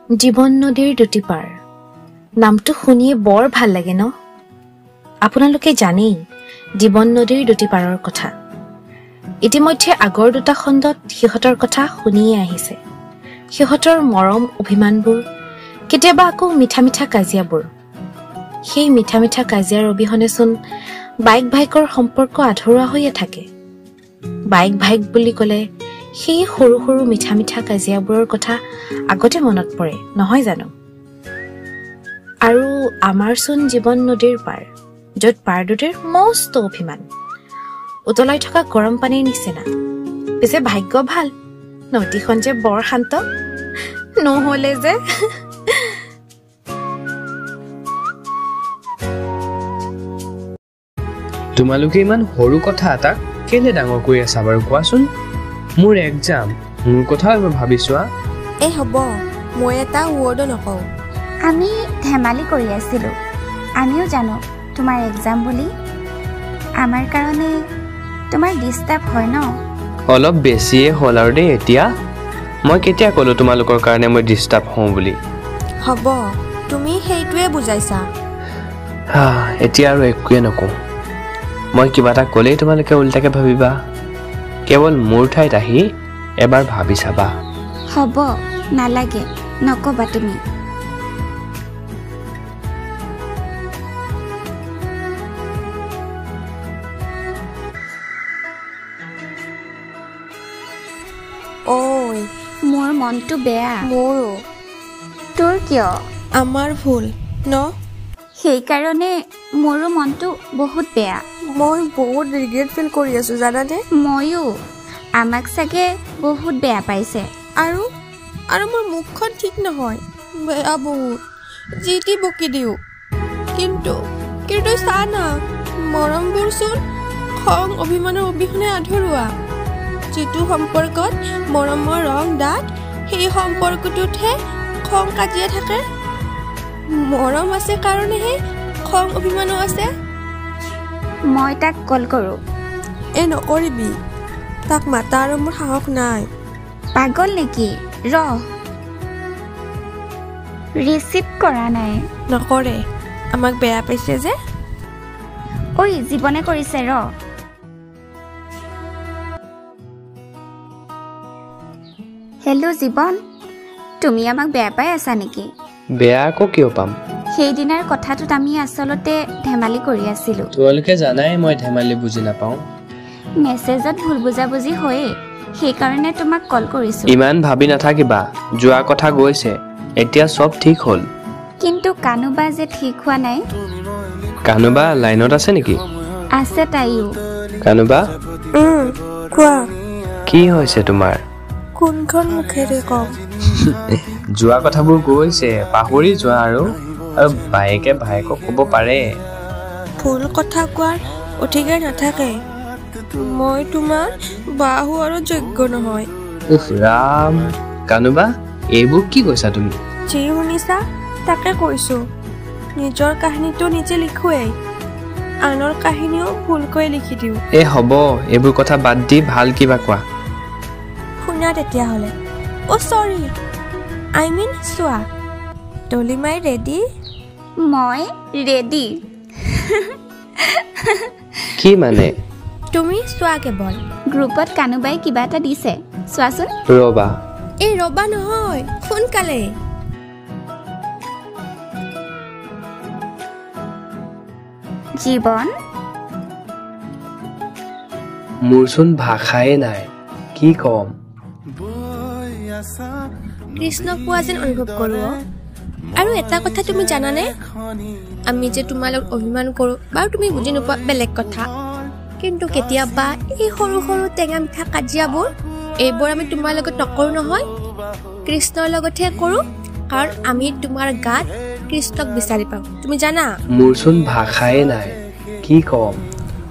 জীৱন নদীৰ দুটি পাৰ নামটো শুনিয়ে বৰ ভাল লাগে ন আপোনালোকে জানেই জীৱন নদীৰ দুটি পাৰৰ কথা ইতিমধ্যে আগৰ দুটা খণ্ডত সিহঁতৰ কথা শুনিয়ে আহিছে সিহঁতৰ মৰম অভিমানবোৰ কেতিয়াবা আকৌ মিঠা মিঠা কাজিয়াবোৰ সেই মিঠা মিঠা কাজিয়াৰ অবিহনেচোন বাইক ভাইকৰ সম্পৰ্ক আধৰুৱা হৈয়ে থাকে বাইক ভাইক বুলি ক'লে সেই সৰু সৰু মিঠা মিঠা কাজিয়াবোৰৰ কথা আগতে মনত পৰে নহয় জানো আৰু আমাৰচোন জীৱন নদীৰ পাৰ য'ত পাৰ দুটিৰ মস্ত অভিমান উতলাই থকা গৰম পানীৰ নিচিনা পিছে ভাগ্য ভাল নদীখন যে বৰ শান্ত নহ'লে যে তোমালোকে ইমান সৰু কথা এটা কেলে ডাঙৰ কৰি আছা বাৰু কোৱাচোন মোৰ এক্সাম মোৰ কথা এবাৰ ভাবি চোৱা এই হ'ব মই এটা ৱৰ্ডো নকওঁ আমি ধেমালি কৰি আছিলোঁ আমিও জানো তোমাৰ এক্সাম বুলি আমাৰ কাৰণে তোমাৰ ডিষ্টাৰ্ব হয় ন অলপ বেছিয়ে হ'ল আৰু দেই এতিয়া মই কেতিয়া ক'লোঁ তোমালোকৰ কাৰণে মই ডিষ্টাৰ্ব হওঁ বুলি হ'ব তুমি সেইটোৱে বুজাইছা এতিয়া আৰু একোৱে নকওঁ মই কিবা এটা ক'লেই তোমালোকে উল্টাকে ভাবিবা কেৱল মোৰ ঠাইত আহি এবাৰ ভাবি চাবা হ'ব নালাগে নক'বা তুমি ঐ মোৰ মনটো বেয়া মোৰো তোৰ কিয় আমাৰ ভুল ন সেইকাৰণে মোৰো মনটো বহুত বেয়া মই বহুত ৰিগ্ৰেট ফিল কৰি আছোঁ জানানে ময়ো আমাক চাগে বহুত বেয়া পাইছে আৰু মোৰ মুখখন ঠিক নহয় বেয়া বহুত যি টি বকি দিওঁ কিন্তু চা না মৰমবোৰচোন খং অভিমানৰ অবিহনে আধৰুৱা যিটো সম্পৰ্কত মৰমৰ ৰং দাঁত সেই সম্পৰ্কটোতহে খং কাজিয়া থাকে মৰম আছে কাৰণেহে খং অভিমানো আছে মই তাক কল কৰোঁ নকৰিবি তাক মাতা আৰু মোৰ সাহস নাই পাগল নেকি ৰিচিভ কৰা নাই নকৰে আমাক বেয়া পাইছে যে ঐ জীৱনে কৰিছে হেল্ল' জীৱন তুমি আমাক বেয়া পাই আছা নেকি বেয়া আকৌ কিয় পাম সেইদিনাৰ কথাটোত আমি আচলতে ধেমালি কৰি আছিলোঁ তোমালোকে জানাই মই ধেমালি বুজি নাপাওঁ মেছেজত ভুল বুজাবুজি হয়েই সেইকাৰণে তোমাক কল কৰিছোঁ ইমান ভাবি নাথাকিবা যোৱা কথা গৈছে এতিয়া চব ঠিক হ'ল কিন্তু কানুবা যে ঠিক হোৱা নাই কানুবা লাইনত আছে নেকি আছে তাইও কানুবা কোৱা কি হৈছে তোমাৰ কোনখন মুখেৰে কম যোৱা কথাবোৰ গৈছে পাহৰি যোৱা আৰু বায়েকে ভায়েকক ক'ব পাৰে ভুল কথা কোৱাৰ অধিকাৰ নাথাকে মই তোমাৰ বাহু আৰু যোগ্য নহয় ৰাম কানুবা এইবোৰ কি কৈছা তুমি যি শুনিছা তাকে কৈছো নিজৰ কাহিনীটো নিজে লিখোৱেই আনৰ কাহিনীও ভুলকৈ লিখি দিওঁ হ'ব এইবোৰ কথা বাদ দি ভাল কিবা কোৱা শুনা তেতিয়াহ'লে চৰি আই মিন চোৱা ডলিমাই ৰেডি মই ৰেডি কি মানে তুমি চোৱা কেৱল গ্ৰুপত কানুবাই কিবা এটা দিছে চোৱাচোন ৰবা ৰবা নহয় সোনকালে জীৱন মোৰচোন ভাষাই নাই কি কম কৃষ্ণ পোৱা যেন অনুভৱ কৰোঁ আৰু এটা কথা তুমি জানানে আমি যে তোমালোক অভিমান কৰোঁ বাৰু তুমি বুজি নোপোৱা বেলেগ কথা কিন্তু কেতিয়াবা এই সৰু সৰু টেঙা মিঠা কাজিয়াবোৰ এইবোৰ আমি তোমাৰ লগত নকৰোঁ নহয় কৃষ্ণৰ লগতহে কৰোঁ কাৰণ আমি তোমাৰ গাত কৃষ্ণক বিচাৰি পাওঁ তুমি জানা মোৰচোন ভাষাই নাই কি কম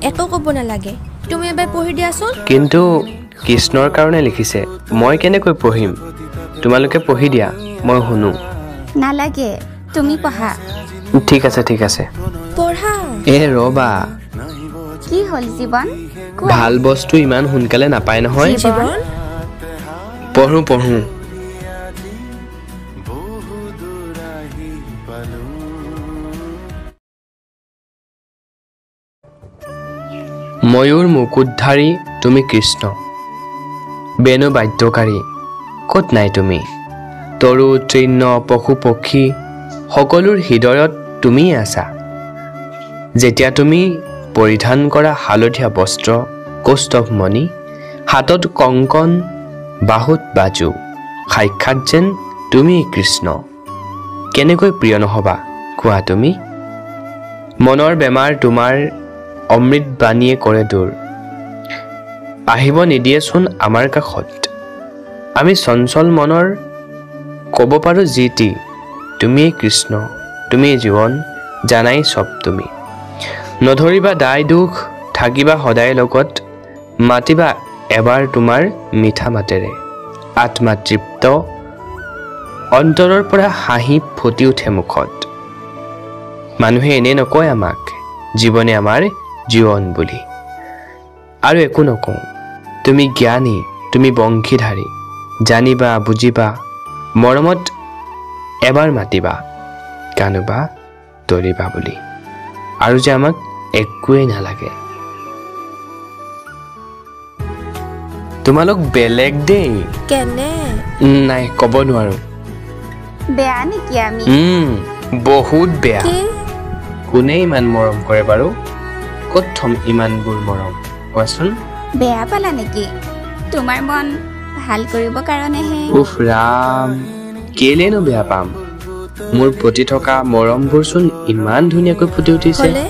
একো ক'ব নালাগে তুমি এবাৰ পঢ়ি দিয়াচোন কিন্তু কৃষ্ণৰ কাৰণে লিখিছে মই কেনেকৈ পঢ়িম তোমালোকে পঢ়ি দিয়া মই শুনো নালাগে তুমি পঢ়া ঠিক আছে পঢ়া ৰবা কি হ'ল জীৱন ভাল বস্তু ইমান সোনকালে নাপায় নহয় জীৱন পঢ়ো ময়ূৰ মুকুটধাৰী তুমি কৃষ্ণ, বেণু বাদ্যকাৰী ক'ত নাই তুমি, তৰু তৃণ পশু পক্ষী সকলোৰ হৃদয়ত তুমি আছা। যেতিয়া তুমি পৰিধান কৰা হালধীয়া বস্ত্ৰ, কৌস্তভমণি, হাতত কংকণ, বাহুত বাজু, সাক্ষাৎ যেন তুমি কৃষ্ণ। কেনেকৈ প্ৰিয় নহবা কোৱা তুমি, মনৰ বেমাৰ তোমাৰ অমৃত বাণীয়ে কৰে দূৰ। আহিব নিদিয়েচোন আমাৰ কাষত, আমি চঞ্চল মনৰ ক'ব পাৰোঁ যিটি, তুমিয়েই কৃষ্ণ, তুমিয়েই জীৱন, জানাই চব তুমি। নধৰিবা দায় দুখ, থাকিবা সদায় লগত, মাতিবা এবাৰ তোমাৰ মিঠা মাতেৰে। আত্মা তৃপ্ত, অন্তৰৰ পৰা হাঁহি ফুটি উঠে মুখত। মানুহে এনে নকয় আমাক, জীৱনে আমাৰ জীৱন বুলি। আৰু একো নকওঁ, তুমি জ্ঞানী, তুমি বংশীধাৰী, জানিবা বুজিবা, মৰমত এবাৰ মাতিবা, কানুবা তৰিবা বুলি। আৰু যে আমাক একোৱেই নালাগে। তোমালোক বেলেগ দেই। কেনে? নাই ক'ব নোৱাৰো। বেয়া নেকি আমি? বহুত বেয়া। কি? কোনে ইমান মৰম কৰে বাৰু? ক'ত থম ইমানবোৰ মৰম কোৱাচোন? বেয়া পালা নেকি? তোমাৰ মন ভাল কৰিবৰ কাৰণেহে। উফ ৰাম, কেলেনো বেয়া পাম? মোৰ প্ৰতি থকা মৰমবোৰচোন ইমান ধুনীয়াকৈ ফুটি উঠিছে। হ'লে?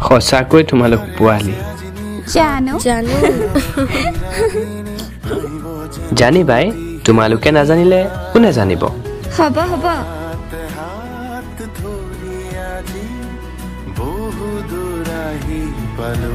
সঁচাকৈ তোমালোক পোৱালি। জানো জানিবাই, তোমালোকে নাজানিলে কোনে জানিব? হ'ব হ'ব। বহু দূৰ আহি পালো।